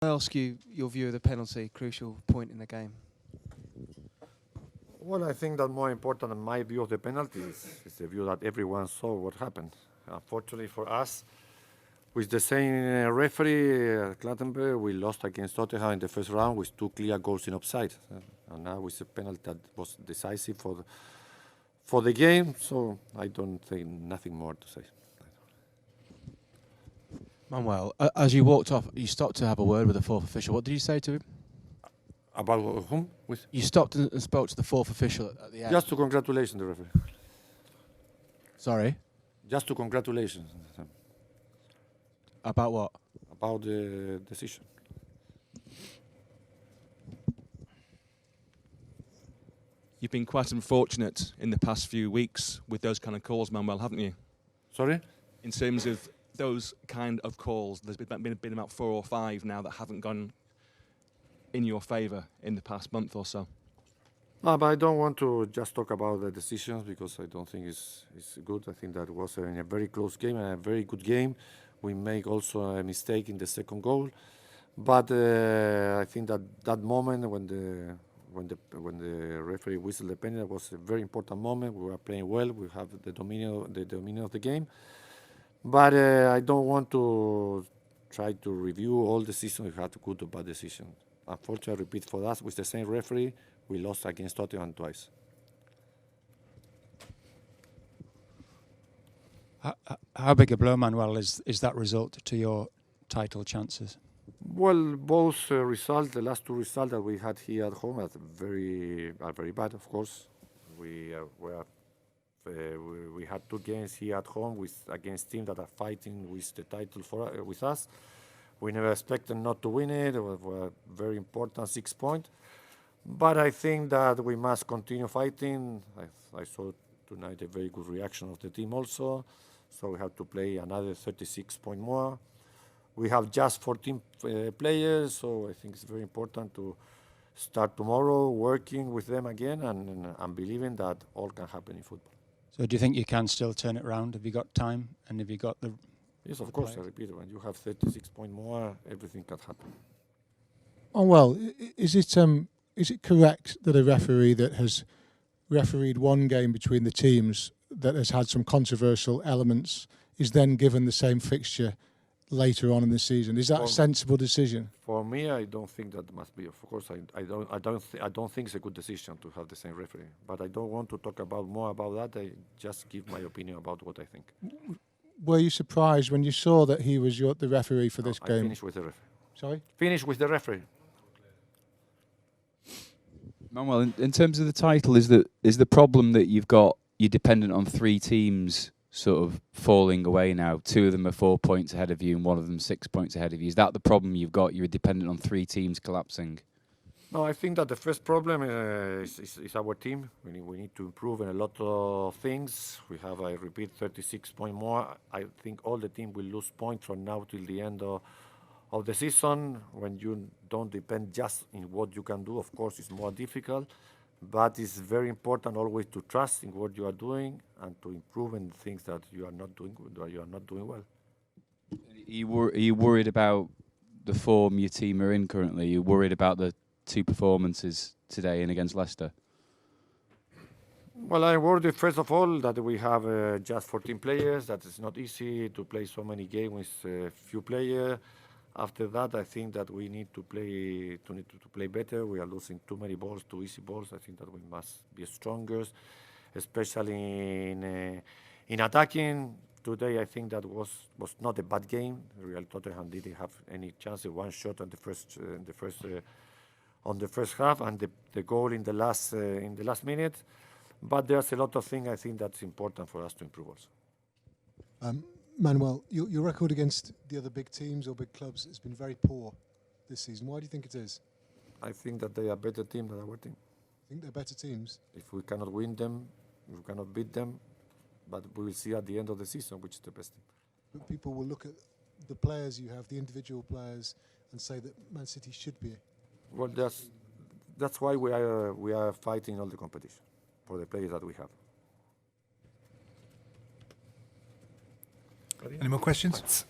I ask you your view of the penalty, crucial point in the game? Well, I think that more important than my view of the penalty is the view that everyone saw what happened. Unfortunately for us, with the same referee, Clattenburg, we lost against Tottenham in the first round with 2 clear goals in offside. And now with a penalty that was decisive for the game, so I don't think nothing more to say. Manuel, as you walked off, you stopped to have a word with the fourth official. What did you say to him? About whom? You stopped and spoke to the fourth official at the end. Just to congratulate the referee. Sorry? Just to congratulate. About what? About the decision. You've been quite unfortunate in the past few weeks with those kind of calls, Manuel, haven't you? Sorry? In terms of those kind of calls, there's been about 4 or 5 now that haven't gone in your favour in the past month or so. No, but I don't want to just talk about the decisions because I don't think it's good. I think that was a very close game and a very good game. We make also a mistake in the second goal, but I think that moment when the referee whistled the penalty was a very important moment. We were playing well. We have the dominion of the game, but I don't want to try to review all the season. We had good or bad decisions. Unfortunately, I repeat, for us with the same referee, we lost against Tottenham twice. How big a blow, Manuel, is that result to your title chances? Well, both results, the last 2 results that we had here at home, are very bad. Of course, we had 2 games here at home against teams that are fighting with the title with us. We never expected not to win it. It was a very important 6 points. But I think that we must continue fighting. I saw tonight a very good reaction of the team also. So we have to play another 36 points more. We have just 14 players, so I think it's very important to start tomorrow working with them again and believing that all can happen in football. So do you think you can still turn it around? Have you got time and have you got the... Yes, of course, I repeat, when you have 36 points more, everything can happen. Oh, well, is it correct that a referee that has refereed one game between the teams that has had some controversial elements is then given the same fixture later on in the season? Is that a sensible decision? For me, I don't think that must be. Of course, I don't think it's a good decision to have the same referee. But I don't want to talk more about that. I just give my opinion about what I think. Were you surprised when you saw that he was the referee for this game? I finished with the referee. Sorry? Finished with the referee. Manuel, in terms of the title, is the problem that you're dependent on 3 teams sort of falling away now? 2 of them are 4 points ahead of you and 1 of them 6 points ahead of you. Is that the problem you've got? You're dependent on 3 teams collapsing? No, I think that the first problem is our team. We need to improve in a lot of things. We have, I repeat, 36 points more. I think all the team will lose points from now till the end of the season. When you don't depend just in what you can do, of course, it's more difficult. But it's very important always to trust in what you are doing and to improve in things that you are not doing good or you are not doing well. Are you worried about the form your team are in currently? Are you worried about the 2 performances today and against Leicester? Well, I'm worried, first of all, that we have just 14 players. That it's not easy to play so many games with few players. After that, I think that we need to play better. We are losing too many balls, too easy balls. I think that we must be stronger, especially in attacking. Today, I think that was not a bad game. Real Tottenham didn't have any chance. 1 shot on the first half, and the goal in the last minute. But there's a lot of things I think that's important for us to improve also. Manuel, your record against the other big teams or big clubs has been very poor this season. Why do you think it is? I think that they are a better team than our team. Think they're better teams? If we cannot win them, we cannot beat them, but we will see at the end of the season which is the best team. But people will look at the players you have, the individual players, and say that Man City should be. Well, that's why we are fighting all the competition for the players that we have. Any more questions?